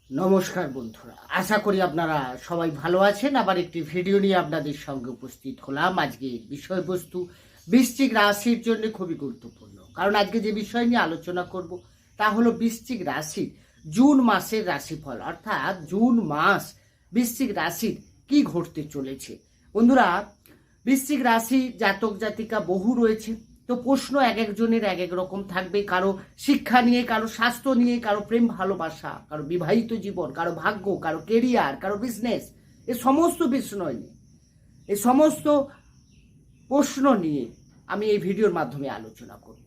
নমস্কার বন্ধুরা, আশা করি আপনারা সবাই ভালো আছেন। আবার একটি ভিডিও নিয়ে আপনাদের সঙ্গে উপস্থিত হলাম। আজকে বিষয়বস্তু বৃশ্চিক রাশির জন্য খুবই গুরুত্বপূর্ণ, কারণ আজকে যে বিষয় নিয়ে আলোচনা করব তা হলো বৃশ্চিক রাশির জুন মাসের রাশিফল, অর্থাৎ জুন মাস বৃশ্চিক রাশির কি ঘটতে চলেছে। বন্ধুরা, বৃশ্চিক রাশি জাতক জাতিকা বহু রয়েছে, তো প্রশ্ন এক একজনের এক এক রকম থাকবে। কারো শিক্ষা নিয়ে, কারো স্বাস্থ্য নিয়ে, কারো প্রেম ভালোবাসা, কারো বিবাহিত জীবন, কারো ভাগ্য, কারো কেরিয়ার, কারো বিজনেস, এই সমস্ত বিষয় নিয়ে, এই সমস্ত প্রশ্ন নিয়ে আমি এই ভিডিওর মাধ্যমে আলোচনা করব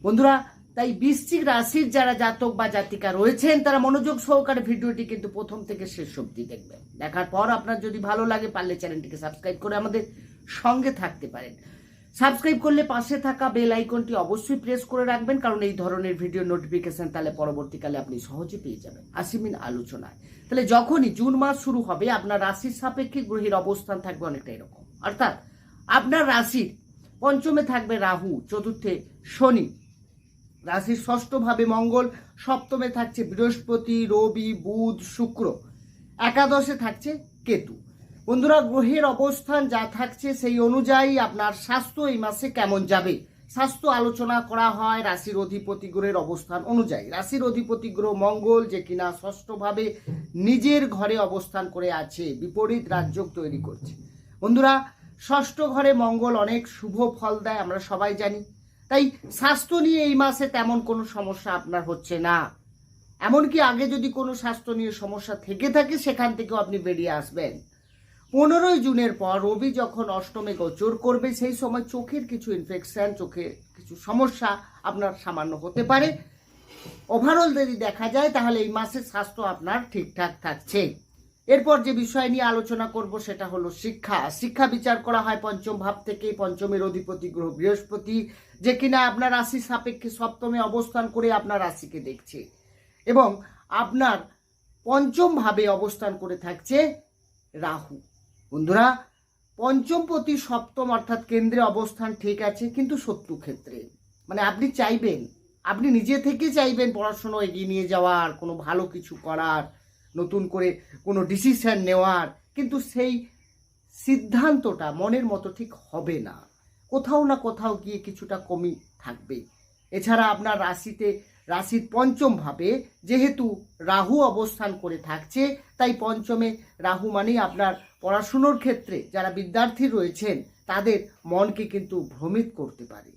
বন্ধুরা। তাই বৃশ্চিক রাশির যারা জাতক বা জাতিকা রয়েছেন তারা মনোযোগ সহকারে ভিডিওটি কিন্তু প্রথম থেকে শেষ অবধি দেখবেন। দেখার পর আপনার যদি ভালো লাগে, পারলে চ্যানেলটিকে সাবস্ক্রাইব করে আমাদের সঙ্গে থাকতে পারেন। সাবস্ক্রাইব করলে পাশে থাকা বেল আইকনটি অবশ্যই প্রেস করে রাখবেন, কারণ এই ধরনের ভিডিও নোটিফিকেশন তাহলে পরবর্তীকালে আপনি সহজে পেয়ে যাবেন। আসিমিন আলোচনায় তাহলে যখনই জুন মাস শুরু হবে, আপনার রাশির সাপেক্ষে গ্রহের অবস্থান থাকবে অনেকটা এরকম। অর্থাৎ আপনার রাশির পঞ্চমে থাকবে রাহু, চতুর্থে শনি, রাশির ষষ্ঠ ভাবে মঙ্গল, সপ্তমে থাকছে বৃহস্পতি, রবি, বুধ, শুক্র, একাদশে থাকছে কেতু। বন্ধুরা, গ্রহের অবস্থান যা থাকছে সেই অনুযায়ী আপনার স্বাস্থ্য এই মাসে কেমন যাবে স্বাস্থ্য আলোচনা করা হয় রাশির অধিপতি গ্রহের অবস্থান অনুযায়ী। রাশির অধিপতি গ্রহ মঙ্গল, যে কিনা ষষ্ঠভাবে নিজের ঘরে অবস্থান করে আছে, বিপরীত রাজযোগ তৈরি করছে। বন্ধুরা, ষষ্ঠ ঘরে মঙ্গল অনেক শুভ ফল দেয়, আমরা সবাই জানি। তাই স্বাস্থ্য নিয়ে এই মাসে তেমন কোনো সমস্যা আপনার হচ্ছে না। এমনকি আগে যদি কোনো স্বাস্থ্য নিয়ে সমস্যা থেকে থাকে, সেখান থেকেও আপনি বেরিয়ে আসবেন। 15ই জুনের পর রবি যখন অষ্টমে গোচর করবে, সেই সময় চোখের কিছু ইনফেকশন, চোখে কিছু সমস্যা আপনার সামান্য হতে পারে। ওভারঅল যদি দেখা যায় তাহলে এই মাসের স্বাস্থ্য আপনার ঠিকঠাক থাকছে। এরপর যে বিষয় নিয়ে আলোচনা করব সেটা হলো শিক্ষা। শিক্ষা বিচার করা হয় পঞ্চম ভাব থেকে। পঞ্চমের অধিপতি গ্রহ বৃহস্পতি, যে কিনা আপনার রাশির সাপেক্ষে সপ্তমে অবস্থান করে আপনার রাশিকে দেখছে, এবং আপনার পঞ্চম ভাবে অবস্থান করে থাকছে রাহু। বন্ধুরা, পঞ্চমপতি সপ্তম অর্থাৎ কেন্দ্রে অবস্থান ঠিক আছে, কিন্তু শত্রু ক্ষেত্রে। মানে আপনি চাইবেন, আপনি নিজে থেকে চাইবেন পড়াশুনো এগিয়ে নিয়ে যাওয়ার, কোনো ভালো কিছু করার, নতুন করে কোনো ডিসিশন নেওয়ার, কিন্তু সেই সিদ্ধান্তটা মনের মতো ঠিক হবে না। কোথাও না কোথাও গিয়ে কিছুটা কমি থাকবে। এছাড়া আপনার রাশির পঞ্চম ভাবে যেহেতু রাহু অবস্থান করে থাকছে, তাই পঞ্চমে রাহু মানেই আপনার পড়াশুনোর ক্ষেত্রে যারা বিদ্যার্থী রয়েছেন তাদের মনকে কিন্তু ভ্রমিত করতে পারে,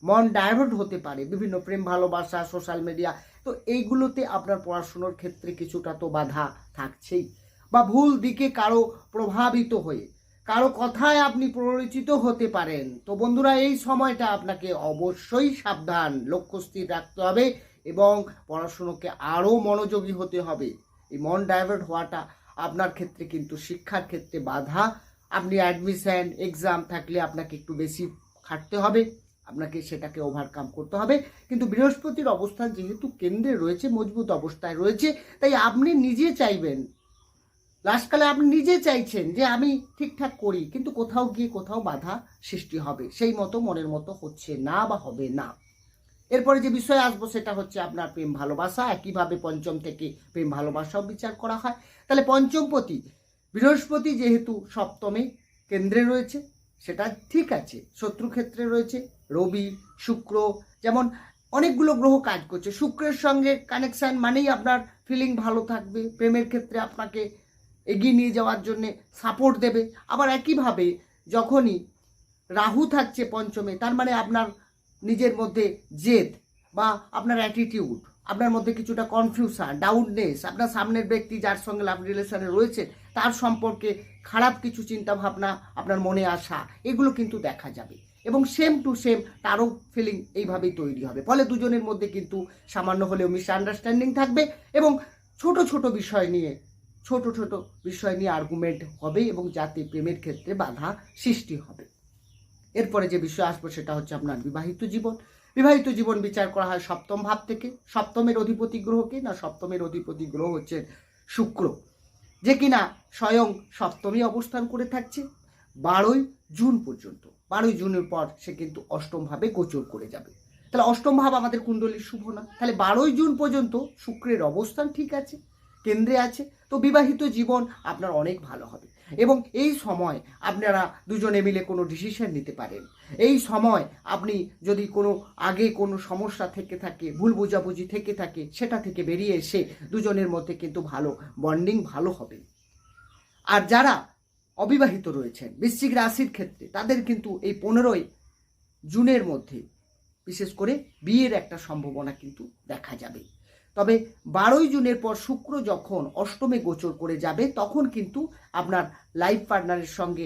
মন ডাইভার্ট হতে পারে বিভিন্ন প্রেম ভালোবাসা, সোশ্যাল মিডিয়া। তো এইগুলোতে আপনার পড়াশুনোর ক্ষেত্রে কিছুটা তো বাধা থাকছেই, বা ভুল দিকে কারো প্রভাবিত হয়ে কারো কথায় আপনি প্ররোচিত হতে পারেন। তো বন্ধুরা, এই সময়টা আপনাকে অবশ্যই সাবধান, লক্ষ্য স্থির রাখতে হবে এবং পড়াশুনোকে আরও মনোযোগী হতে হবে। এই মন ডাইভার্ট হওয়াটা আপনার ক্ষেত্রে কিন্তু শিক্ষার ক্ষেত্রে বাধা। আপনি অ্যাডমিশন এক্সাম থাকলে আপনাকে একটু বেশি খাটতে হবে, আপনাকে সেটাকে ওভারকাম করতে হবে। কিন্তু বৃহস্পতির অবস্থান যেহেতু কেন্দ্রে রয়েছে, মজবুত অবস্থায় রয়েছে, তাই আপনি নিজে চাইবেন, লাস্টকালে আপনি নিজে চাইছেন যে আমি ঠিকঠাক করি, কিন্তু কোথাও গিয়ে কোথাও বাধা সৃষ্টি হবে, সেই মতো মনের মতো হচ্ছে না বা হবে না। এরপরে যে বিষয়ে আসবো সেটা হচ্ছে আপনার প্রেম ভালোবাসা। একইভাবে পঞ্চম থেকে প্রেম ভালোবাসাও বিচার করা হয়। তাহলে পঞ্চমপতি বৃহস্পতি যেহেতু সপ্তমে কেন্দ্রে রয়েছে, সেটা ঠিক আছে। শত্রু ক্ষেত্রে রয়েছে রবি, শুক্র, যেমন অনেকগুলো গ্রহ কাজ করছে। শুক্রের সঙ্গে কানেকশান মানেই আপনার ফিলিং ভালো থাকবে, প্রেমের ক্ষেত্রে আপনাকে এগিয়ে নিয়ে যাওয়ার জন্য সাপোর্ট দেবে। আবার একইভাবে যখনই রাহু থাকছে পঞ্চমে, তার মানে আপনার নিজের মধ্যে জেদ বা আপনার অ্যাটিটিউড, আপনার মধ্যে কিছুটা কনফিউশন, ডাউটনেস, আপনার সামনের ব্যক্তি যার সঙ্গে লাভ রিলেশনে রয়েছে তার সম্পর্কে খারাপ কিছু চিন্তা ভাবনা আপনার মনে আসা, এগুলো কিন্তু দেখা যাবে। এবং সেম টু সেম তারও ফিলিং এইভাবেই তৈরি হবে। ফলে দুজনের মধ্যে কিন্তু সামান্য হলেও মিসআন্ডারস্ট্যান্ডিং থাকবে, এবং ছোট ছোট বিষয় নিয়ে আর্গুমেন্ট হবে, এবং যাতে প্রেমের ক্ষেত্রে বাধা সৃষ্টি হবে। এরপরে যে বিষয় আসবো সেটা হচ্ছে আপনার বিবাহিত জীবন। বিবাহিত জীবন বিচার করা হয় সপ্তম ভাব থেকে। সপ্তমের অধিপতি গ্রহকে না, সপ্তমের অধিপতি গ্রহ হচ্ছে শুক্র, যে কিনা স্বয়ং সপ্তমী অবস্থান করে থাকছে 12ই জুন পর্যন্ত। 12ই জুনের পর সে কিন্তু অষ্টম ভাবে গোচর করে যাবে। তাহলে অষ্টম ভাব আমাদের কুণ্ডলীর শুভ না। তাহলে 12ই জুন পর্যন্ত শুক্রের অবস্থান ঠিক আছে, কেন্দ্রে আছে, তো বিবাহিত জীবন আপনার অনেক ভালো হবে। এবং এই সময় আপনারা দুজনে মিলে কোনো ডিসিশন নিতে পারেন। এই সময় আপনি যদি কোনো আগে কোনো সমস্যা থেকে থাকে, ভুল বোঝাবুঝি থেকে থাকে, সেটা থেকে বেরিয়ে এসে দুজনের মধ্যে কিন্তু ভালো বন্ডিং ভালো হবে। আর যারা অবিবাহিত রয়েছেন বৃশ্চিক রাশির ক্ষেত্রে, তাদের কিন্তু এই 15ই জুনের মধ্যে বিশেষ করে বিয়ের একটা সম্ভাবনা কিন্তু দেখা যাবে। তবে 12ই জুনের পর শুক্র যখন অষ্টমে গোচর করে যাবে, তখন কিন্তু আপনার লাইফ পার্টনারের সঙ্গে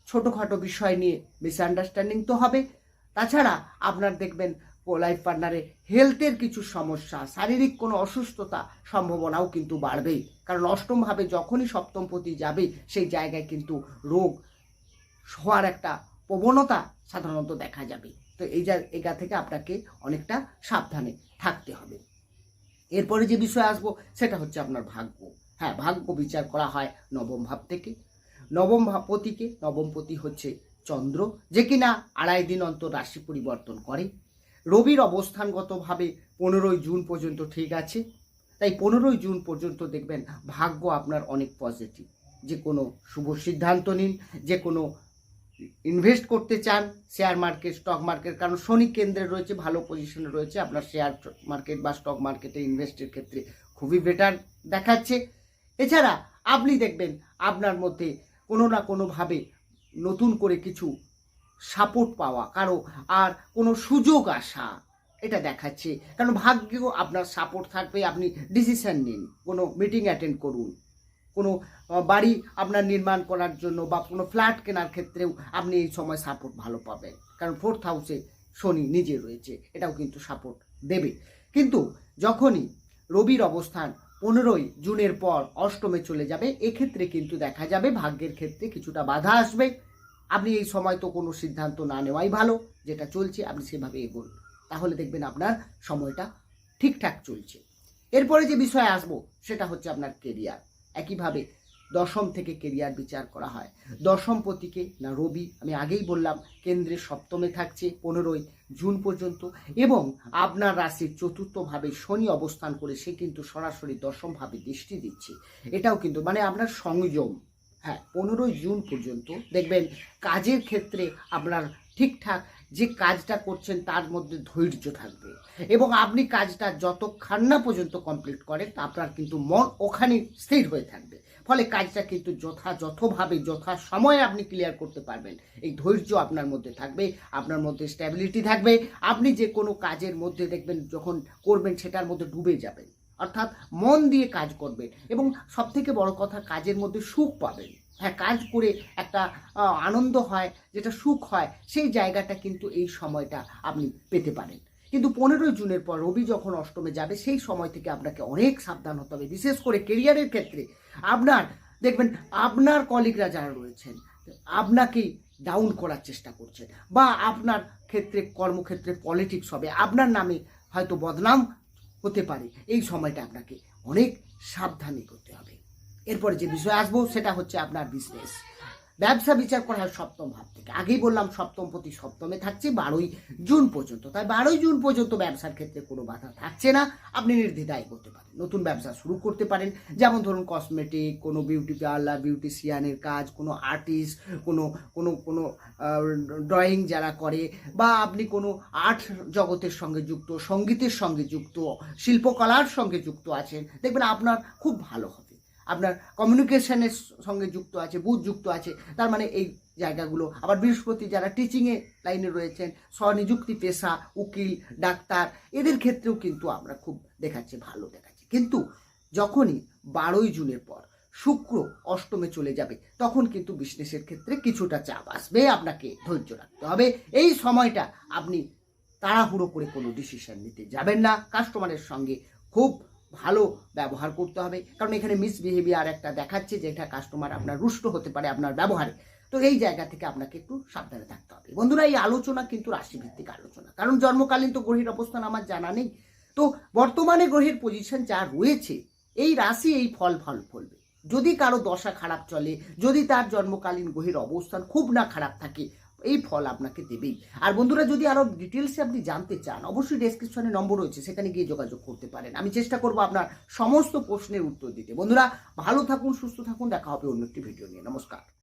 ছোটোখাটো বিষয় নিয়ে মিসআন্ডারস্ট্যান্ডিং তো হবে। তাছাড়া আপনার দেখবেন লাইফ পার্টনারের হেলথের কিছু সমস্যা, শারীরিক কোনো অসুস্থতা সম্ভাবনাও কিন্তু বাড়বে। কারণ অষ্টমভাবে যখনই সপ্তমপতি যাবে, সেই জায়গায় কিন্তু রোগ হওয়ার একটা প্রবণতা সাধারণত দেখা যাবে। তো এই জায়গা থেকে আপনাকে অনেকটা সাবধানে থাকতে হবে। এরপরে যে বিষয় আসবো সেটা হচ্ছে আপনার ভাগ্য। হ্যাঁ, ভাগ্য বিচার করা হয় নবম ভাব থেকে। নবম ভাবপতিকে, নবমপতি হচ্ছে চন্দ্র, যে কিনা 2.5 দিন অন্তর রাশি পরিবর্তন করে। রবির অবস্থানগতভাবে 15ই জুন পর্যন্ত ঠিক আছে। তাই 15ই জুন পর্যন্ত দেখবেন ভাগ্য আপনার অনেক পজিটিভ। যে কোনো শুভ সিদ্ধান্ত নিন, যে কোনো ইনভেস্ট করতে চান শেয়ার মার্কেট, স্টক মার্কেট, কারণ শনি কেন্দ্রে রয়েছে, ভালো পজিশনে রয়েছে, আপনার শেয়ার মার্কেট বা স্টক মার্কেটে ইনভেস্টের ক্ষেত্রে খুবই বেটার দেখাচ্ছে। এছাড়া আপনি দেখবেন আপনার মধ্যে কোনো না কোনোভাবে নতুন করে কিছু সাপোর্ট পাওয়া, কারো আর কোনো সুযোগ আসা, এটা দেখাচ্ছে। কারণ ভাগ্যেও আপনার সাপোর্ট থাকবে। আপনি ডিসিশন নিন, কোনো মিটিং অ্যাটেন্ড করুন, কোনো বাড়ি আপনার নির্মাণ করার জন্য বা কোনো ফ্ল্যাট কেনার ক্ষেত্রেও আপনি এই সময় সাপোর্ট ভালো পাবেন। কারণ 4th হাউসে শনি নিজে রয়েছে, এটাও কিন্তু সাপোর্ট দেবে। কিন্তু যখনই রবির অবস্থান 15ই জুনের পর অষ্টমে চলে যাবে, এক্ষেত্রে কিন্তু দেখা যাবে ভাগ্যের ক্ষেত্রে কিছুটা বাধা আসবে। আপনি এই সময় তো কোনো সিদ্ধান্ত না নেওয়াই ভালো, যেটা চলছে আপনি সেভাবে এগোন, তাহলে দেখবেন আপনার সময়টা ঠিকঠাক চলছে। এরপরে যে বিষয়ে আসবো সেটা হচ্ছে আপনার কেরিয়ার। একইভাবে দশম থেকে কেরিয়ার বিচার করা হয়। দশমপতিকে না রবি, আমি আগেই বললাম, কেন্দ্রে সপ্তমে থাকছে 15ই জুন পর্যন্ত, এবং আপনার রাশির 4র্থ ভাবে শনি অবস্থান করে সে কিন্তু সরাসরি দশম ভাবে দৃষ্টি দিচ্ছে। এটাও কিন্তু মানে আপনার সংযম। হ্যাঁ, 15ই জুন পর্যন্ত দেখবেন কাজের ক্ষেত্রে আপনার ঠিকঠাক যে কাজটা করছেন তার মধ্যে ধৈর্য থাকবে, এবং আপনি কাজটা যতক্ষণ না পর্যন্ত কমপ্লিট করেন আপনার কিন্তু মন ওখানে স্থির হয়ে থাকবে। ফলে কাজটা কিন্তু যথাযথভাবে যথা সময়ে আপনি ক্লিয়ার করতে পারবেন। এই ধৈর্য আপনার মধ্যে থাকবে, আপনার মধ্যে স্ট্যাবিলিটি থাকবে। আপনি যে কোনো কাজের মধ্যে দেখবেন যখন করবেন সেটার মধ্যে ডুবে যাবেন, অর্থাৎ মন দিয়ে কাজ করবেন, এবং সবথেকে বড় কথা কাজের মধ্যে সুখ পাবেন। হ্যাঁ, কাজ করে একটা আনন্দ হয়, যেটা সুখ হয়, সেই জায়গাটা কিন্তু এই সময়টা আপনি পেতে পারেন। কিন্তু 15ই জুনের পর রবি যখন অষ্টমে যাবে, সেই সময় থেকে আপনাকে অনেক সাবধান হতে হবে। বিশেষ করে কেরিয়ারের ক্ষেত্রে আপনার দেখবেন আপনার কলিগরা যারা রয়েছেন আপনাকেই ডাউন করার চেষ্টা করছেন, বা আপনার ক্ষেত্রে কর্মক্ষেত্রে পলিটিক্স হবে, আপনার নামে হয়তো বদনাম হতে পারে। এই সময়টা আপনাকে অনেক সাবধানী করতে হবে। এরপরে যে বিষয় আসবো সেটা হচ্ছে আপনার বিজনেস। ব্যবসা বিচার করা হয় সপ্তম ভাব থেকে। আগেই বললাম সপ্তমপতি সপ্তমে থাকছে 12ই জুন পর্যন্ত। তাই 12ই জুন পর্যন্ত ব্যবসার ক্ষেত্রে কোনো বাধা থাকছে না, আপনি নির্দ্বিধায় করতে পারেন, নতুন ব্যবসা শুরু করতে পারেন। যেমন ধরুন কসমেটিক, কোনো বিউটি পার্লার, বিউটিশিয়ানের কাজ, কোনো আর্টিস্ট, কোনো কোনো কোনো ড্রয়িং যারা করে, বা আপনি কোনো আর্ট জগতের সঙ্গে যুক্ত, সঙ্গীতের সঙ্গে যুক্ত, শিল্পকলার সঙ্গে যুক্ত আছেন, দেখবেন আপনার খুব ভালো হবে। আপনার কমিউনিকেশনের সঙ্গে যুক্ত আছে, বুধ যুক্ত আছে, তার মানে এই জায়গাগুলো। আবার বৃহস্পতি যারা টিচিংয়ে লাইনে রয়েছেন, স্বনিযুক্তি পেশা, উকিল, ডাক্তার, এদের ক্ষেত্রেও কিন্তু আমরা খুব দেখাচ্ছে, ভালো দেখাচ্ছে। কিন্তু যখনই 12ই জুনের পর শুক্র অষ্টমে চলে যাবে, তখন কিন্তু বিজনেসের ক্ষেত্রে কিছুটা চাপ আসবে, আপনাকে ধৈর্য রাখতে হবে। এই সময়টা আপনি তাড়াহুড়ো করে কোনো ডিসিশন নিতে যাবেন না। কাস্টমারের সঙ্গে খুব ভালো ব্যবহার করতে হবে, কারণ এখানে মিসবিহেভিয়ার একটা দেখাচ্ছে, যেটা কাস্টমার আপনার রুষ্ট হতে পারে আপনার ব্যবহারে। তো এই জায়গা থেকে আপনাকে একটু সাবধানে থাকতে হবে। বন্ধুরা, এই আলোচনা কিন্তু রাশিভিত্তিক আলোচনা, কারণ জন্মকালীন তো গ্রহের অবস্থান আমার জানা নেই। তো বর্তমানে গ্রহের পজিশন যা রয়েছে, এই রাশি এই ফল ফলবে। যদি কারো দশা খারাপ চলে, যদি তার জন্মকালীন গ্রহের অবস্থান খুব না খারাপ থাকে, এই ফল আপনাকে দেবেই। আর বন্ধুরা, যদি আরও ডিটেলসে আপনি জানতে চান, অবশ্যই ডেসক্রিপশনে নম্বর রয়েছে, সেখানে গিয়ে যোগাযোগ করতে পারেন। আমি চেষ্টা করব আপনার সমস্ত প্রশ্নের উত্তর দিতে। বন্ধুরা, ভালো থাকুন, সুস্থ থাকুন, দেখা হবে অন্য একটি ভিডিও নিয়ে। নমস্কার।